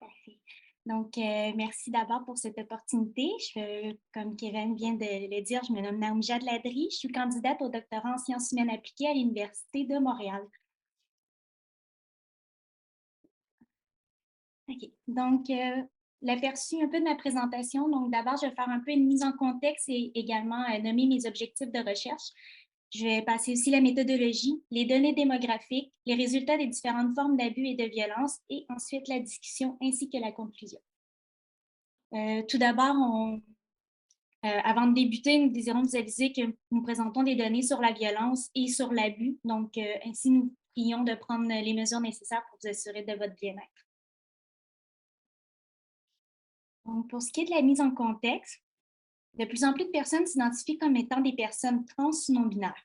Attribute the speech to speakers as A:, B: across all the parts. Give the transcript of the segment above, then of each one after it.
A: Parfait. Donc, merci d'abord pour cette opportunité. Comme Kevin vient de le dire, je me nomme Naoumja Ladri. Je suis candidate au doctorat en sciences humaines appliquées à l'Université de Montréal. OK. Donc, l'aperçu un peu de ma présentation. Donc, d'abord, je vais faire un peu une mise en contexte et également nommer mes objectifs de recherche. Je vais passer aussi la méthodologie, les données démographiques, les résultats des différentes formes d'abus et de violence et ensuite la discussion ainsi que la conclusion. Tout d'abord, avant de débuter, nous désirons vous aviser que nous présentons des données sur la violence et sur l'abus. Donc, ainsi, nous prions de prendre les mesures nécessaires pour vous assurer de votre bien-être. Donc, pour ce qui est de la mise en contexte, de plus en plus de personnes s'identifient comme étant des personnes trans ou non-binaires.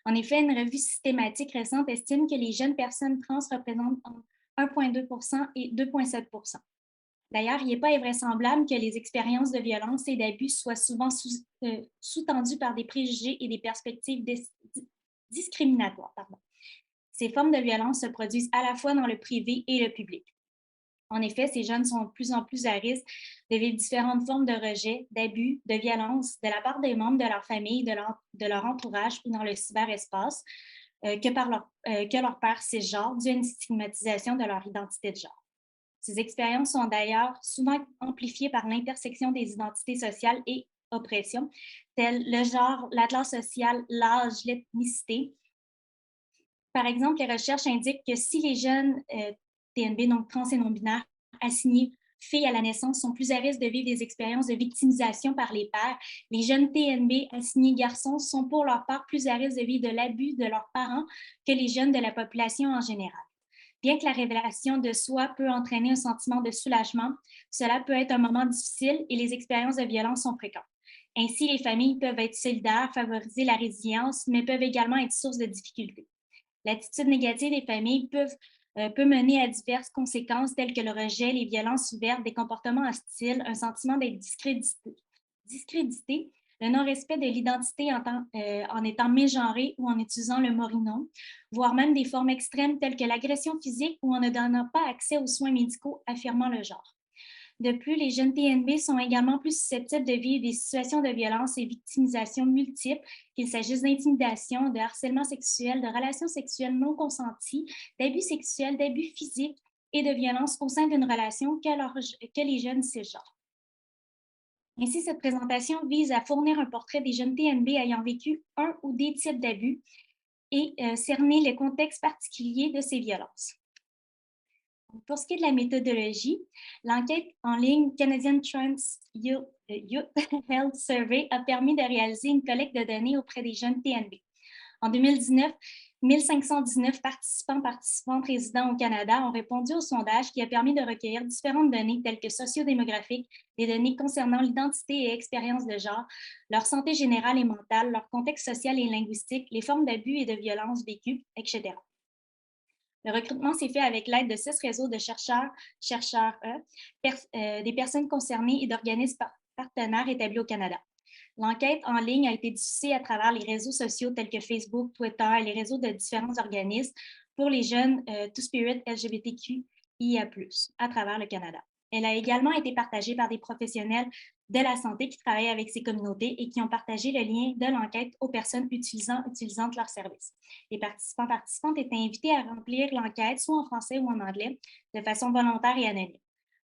A: En effet, une revue systématique récente estime que les jeunes personnes trans représentent entre 1,2 et 2,7 D'ailleurs, il n'est pas invraisemblable que les expériences de violence et d'abus soient souvent sous-tendues par des préjugés et des perspectives discriminatoires. Pardon. Ces formes de violence se produisent à la fois dans le privé et le public. En effet, ces jeunes sont de plus en plus à risque de vivre différentes formes de rejet, d'abus, de violence de la part des membres de leur famille, de leur entourage ou dans le cyberespace que leur père cisgenre dû à une stigmatisation de leur identité de genre. Ces expériences sont d'ailleurs souvent amplifiées par l'intersection des identités sociales et oppressions, telles le genre, la classe sociale, l'âge, l'ethnicité. Par exemple, les recherches indiquent que si les jeunes TNB, donc trans et non-binaires, assignés filles à la naissance sont plus à risque de vivre des expériences de victimisation par les pères, les jeunes TNB assignés garçons sont pour leur part plus à risque de vivre de l'abus de leurs parents que les jeunes de la population en général. Bien que la révélation de soi peut entraîner un sentiment de soulagement, cela peut être un moment difficile et les expériences de violence sont fréquentes. Ainsi, les familles peuvent être solidaires, favoriser la résilience, mais peuvent également être source de difficultés. L'attitude négative des familles peut mener à diverses conséquences telles que le rejet, les violences ouvertes, des comportements hostiles, un sentiment d'être discrédité, le non-respect de l'identité en étant mégenré ou en utilisant le morinon, voire même des formes extrêmes telles que l'agression physique ou en ne donnant pas accès aux soins médicaux affirmant le genre. De plus, les jeunes TNB sont également plus susceptibles de vivre des situations de violence et victimisation multiples, qu'il s'agisse d'intimidation, de harcèlement sexuel, de relations sexuelles non consenties, d'abus sexuels, d'abus physiques et de violence au sein d'une relation que les jeunes cisgenres. Ainsi, cette présentation vise à fournir un portrait des jeunes TNB ayant vécu un ou des types d'abus et cerner le contexte particulier de ces violences. Pour ce qui est de la méthodologie, l'enquête en ligne Canadian Trans Youth Health Survey a permis de réaliser une collecte de données auprès des jeunes TNB. En 2019, 1519 participantes résidant au Canada ont répondu au sondage qui a permis de recueillir différentes données telles que sociodémographiques, des données concernant l'identité et expérience de genre, leur santé générale et mentale, leur contexte social et linguistique, les formes d'abus et de violences vécues, etc. Le recrutement s'est fait avec l'aide de 6 réseaux de des personnes concernées et d'organismes partenaires établis au Canada. L'enquête en ligne a été diffusée à travers les réseaux sociaux tels que Facebook, Twitter et les réseaux de différents organismes pour les jeunes Two-Spirit LGBTQIA+, à travers le Canada. Elle a également été partagée par des professionnels de la santé qui travaillent avec ces communautés et qui ont partagé le lien de l'enquête aux personnes utilisantes leurs services. Les participantes étaient invités à remplir l'enquête soit en français ou en anglais de façon volontaire et anonyme.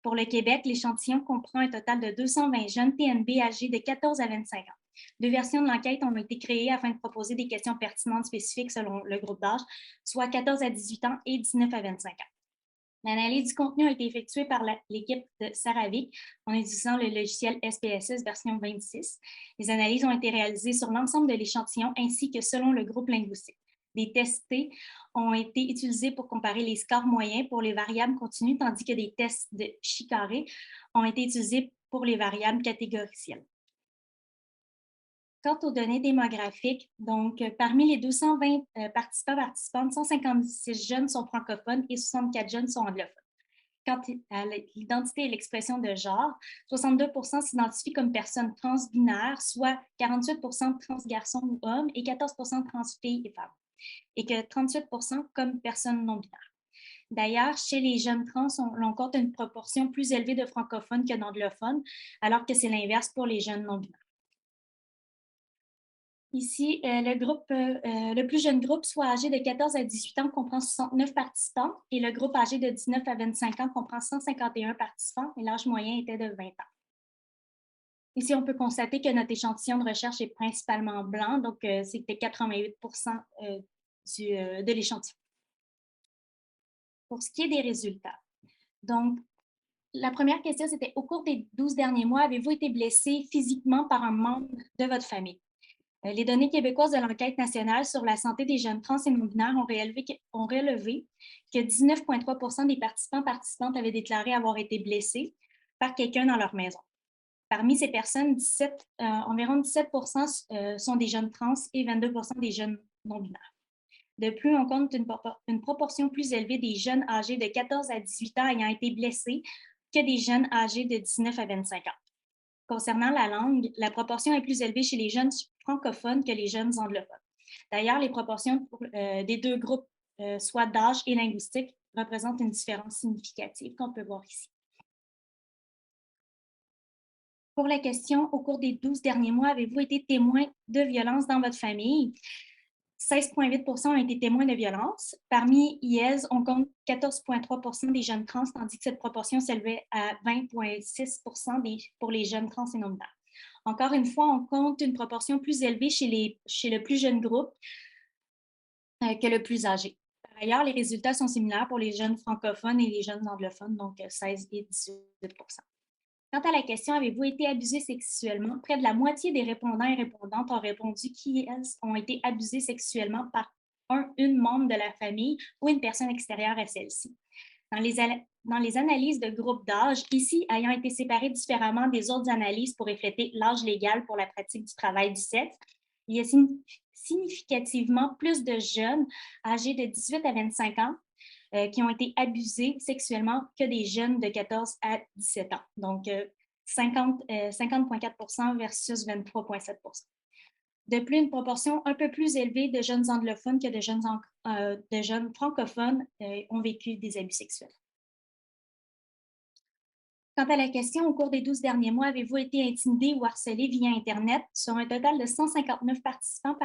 A: Pour le Québec, l'échantillon comprend un total de 220 jeunes TNB âgés de 14 à 25 ans. 2 versions de l'enquête ont été créées afin de proposer des questions pertinentes spécifiques selon le groupe d'âge, soit 14 à 18 ans et 19 à 25 ans. L'analyse du contenu a été effectuée par l'équipe de Saravik en utilisant le logiciel SPSS version 26. Les analyses ont été réalisées sur l'ensemble de l'échantillon ainsi que selon le groupe linguistique. Des tests ont été utilisés pour comparer les scores moyens pour les variables continues, tandis que des tests de Chicaré ont été utilisés pour les variables catégoricielles. Quant aux données démographiques, donc parmi les 220 participantes, 156 jeunes sont francophones et 64 jeunes sont anglophones. Quant à l'identité et l'expression de genre, 62 s'identifient comme personnes transbinaires, soit 48 trans garçons ou hommes et 14 trans filles et femmes, et que 38 comme personnes non binaires. D'ailleurs, chez les jeunes trans, on compte une proportion plus élevée de francophones que d'anglophones, alors que c'est l'inverse pour les jeunes non-binaires. Ici, le plus jeune groupe, soit âgé de 14 à 18 ans, comprend 69 participants et le groupe âgé de 19 à 25 ans comprend 151 participants et l'âge moyen était de 20 ans. Ici, on peut constater que notre échantillon de recherche est principalement blanc, donc c'était 88 de l'échantillon. Pour ce qui est des résultats, donc, la première question, c'était au cours des 12 derniers mois, avez-vous été blessé physiquement par un membre de votre famille? Les données québécoises de l'enquête nationale sur la santé des jeunes trans et non-binaires ont relevé que 19,3 des participantes avaient déclaré avoir été blessés par quelqu'un dans leur maison. Parmi ces personnes, environ 17 sont des jeunes trans et 22 des jeunes non-binaires. De plus, on compte une proportion plus élevée des jeunes âgés de 14 à 18 ans ayant été blessés que des jeunes âgés de 19 à 25 ans. Concernant la langue, la proportion est plus élevée chez les jeunes francophones que les jeunes anglophones. D'ailleurs, les proportions des deux groupes, soit d'âge et linguistique, représentent une différence significative qu'on peut voir ici. Pour la question, au cours des 12 derniers mois, avez-vous été témoin de violences dans votre famille? 16,8 ont été témoins de violences. Parmi IES, on compte 14,3 des jeunes trans, tandis que cette proportion s'élevait à 20,6 pour les jeunes trans et non-binaires. Encore une fois, on compte une proportion plus élevée chez le plus jeune groupe que le plus âgé. Par ailleurs, les résultats sont similaires pour les jeunes francophones et les jeunes anglophones, donc 16 et 18 Quant à la question, avez-vous été abusé sexuellement? Près de la moitié des répondants et répondantes ont répondu qu'ils ont été abusés sexuellement par une membre de la famille ou une personne extérieure à celle-ci. Dans les analyses de groupes d'âge, ici ayant été séparés différemment des autres analyses pour refléter l'âge légal pour la pratique du travail du sexe, il y a significativement plus de jeunes âgés de 18 à 25 ans qui ont été abusés sexuellement que des jeunes de 14 à 17 ans. Donc, 50,4 versus 23,7 De plus, une proportion un peu plus élevée de jeunes anglophones que de jeunes francophones ont vécu des abus sexuels. Quant à la question, au cours des 12 derniers mois, avez-vous été intimidé ou harcelé via Internet? Sur un total de 159 participantes,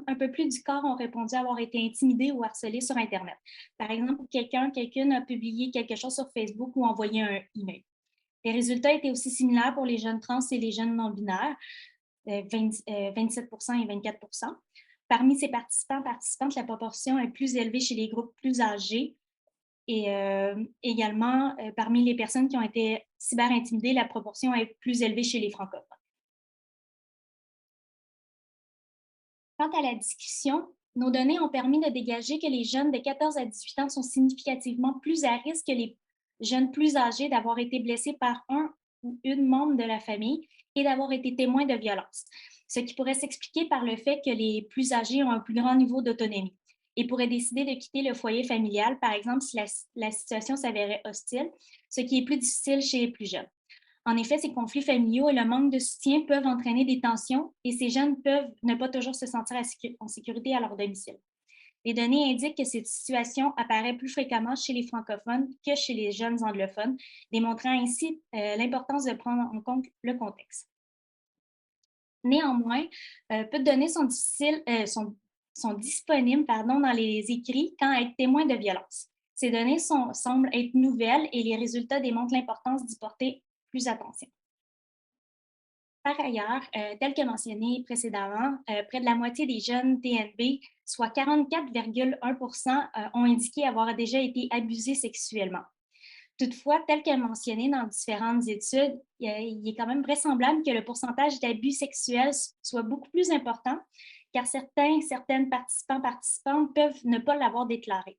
A: un peu plus du quart ont répondu avoir été intimidés ou harcelés sur Internet. Par exemple, quelqu'un a publié quelque chose sur Facebook ou envoyé un email. Les résultats étaient aussi similaires pour les jeunes trans et les jeunes non-binaires, 27 et 24 Parmi ces participantes, la proportion est plus élevée chez les groupes plus âgés, et également, parmi les personnes qui ont été cyber-intimidées, la proportion est plus élevée chez les francophones. Quant à la discussion, nos données ont permis de dégager que les jeunes de 14 à 18 ans sont significativement plus à risque que les jeunes plus âgés d'avoir été blessés par un ou une membre de la famille et d'avoir été témoins de violences, ce qui pourrait s'expliquer par le fait que les plus âgés ont un plus grand niveau d'autonomie et pourraient décider de quitter le foyer familial, par exemple, si la situation s'avérait hostile, ce qui est plus difficile chez les plus jeunes. En effet, ces conflits familiaux et le manque de soutien peuvent entraîner des tensions et ces jeunes peuvent ne pas toujours se sentir en sécurité à leur domicile. Les données indiquent que cette situation apparaît plus fréquemment chez les francophones que chez les jeunes anglophones, démontrant ainsi l'importance de prendre en compte le contexte. Néanmoins, peu de données sont disponibles dans les écrits quand être témoin de violence. Ces données semblent être nouvelles et les résultats démontrent l'importance d'y porter plus attention. Par ailleurs, tel que mentionné précédemment, près de la moitié des jeunes TNB, soit 44,1 ont indiqué avoir déjà été abusés sexuellement. Toutefois, tel que mentionné dans différentes études, il est quand même vraisemblable que le pourcentage d'abus sexuels soit beaucoup plus important, car certaines participantes peuvent ne pas l'avoir déclaré.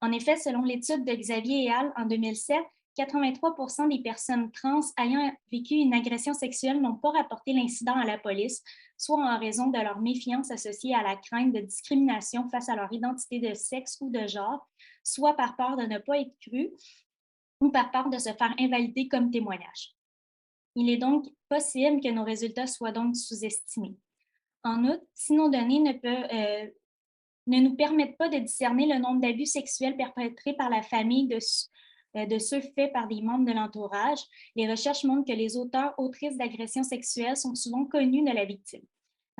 A: En effet, selon l'étude de Xavier et al. En 2007, 83 des personnes trans ayant vécu une agression sexuelle n'ont pas rapporté l'incident à la police, soit en raison de leur méfiance associée à la crainte de discrimination face à leur identité de sexe ou de genre, soit par peur de ne pas être cru ou par peur de se faire invalider comme témoignage. Il est donc possible que nos résultats soient donc sous-estimés. En outre, si nos données ne nous permettent pas de discerner le nombre d'abus sexuels perpétrés par la famille de ceux faits par des membres de l'entourage. Les recherches montrent que les auteurs, autrices d'agressions sexuelles sont souvent connus de la victime.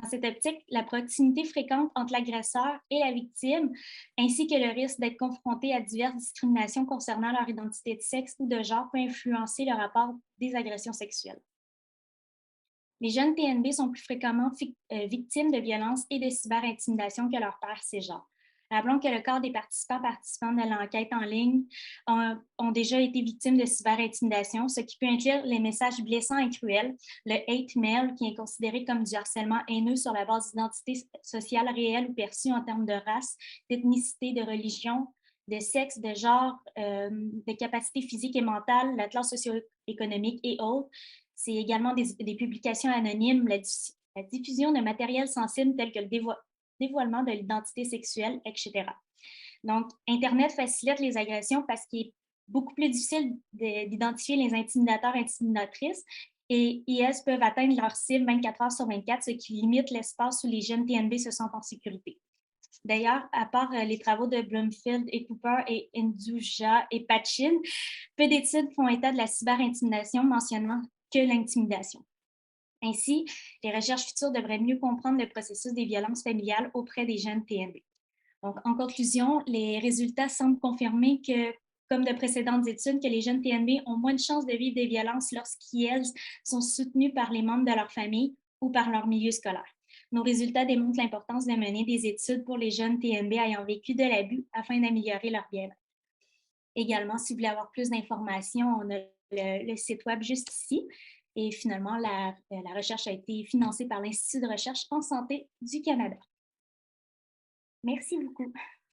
A: Dans cette optique, la proximité fréquente entre l'agresseur et la victime, ainsi que le risque d'être confronté à diverses discriminations concernant leur identité de sexe ou de genre, peut influencer le rapport des agressions sexuelles. Les jeunes TNB sont plus fréquemment victimes de violences et de cyberintimidation que leurs pairs cisgenres. Rappelons que le quart des participantes de l'enquête en ligne ont déjà été victimes de cyberintimidation, ce qui peut inclure les messages blessants et cruels, le hate mail, qui est considéré comme du harcèlement haineux sur la base d'identité sociale réelle ou perçue en termes de race, d'ethnicité, de religion, de sexe, de genre, de capacité physique et mentale, la classe socio-économique et autres. C'est également des publications anonymes, la diffusion de matériel sensible tel que le dévoilement de l'identité sexuelle, etc. Donc, Internet facilite les agressions parce qu'il est beaucoup plus difficile d'identifier les intimidateurs et intimidatrices et elles peuvent atteindre leur cible 24 heures sur 24, ce qui limite l'espace où les jeunes TNB se sentent en sécurité. D'ailleurs, à part les travaux de Bloomfield et Cooper et Nduja et Patchin, peu d'études font état de la cyberintimidation mentionnant que l'intimidation. Ainsi, les recherches futures devraient mieux comprendre le processus des violences familiales auprès des jeunes TNB. Donc, en conclusion, les résultats semblent confirmer que, comme de précédentes études, que les jeunes TNB ont moins de chances de vivre des violences lorsqu'elles sont soutenues par les membres de leur famille ou par leur milieu scolaire. Nos résultats démontrent l'importance de mener des études pour les jeunes TNB ayant vécu de l'abus afin d'améliorer leur bien-être. Également, si vous voulez avoir plus d'informations, on a le site web juste ici. Et finalement, la recherche a été financée par l'Institut de recherche en santé du Canada. Merci beaucoup.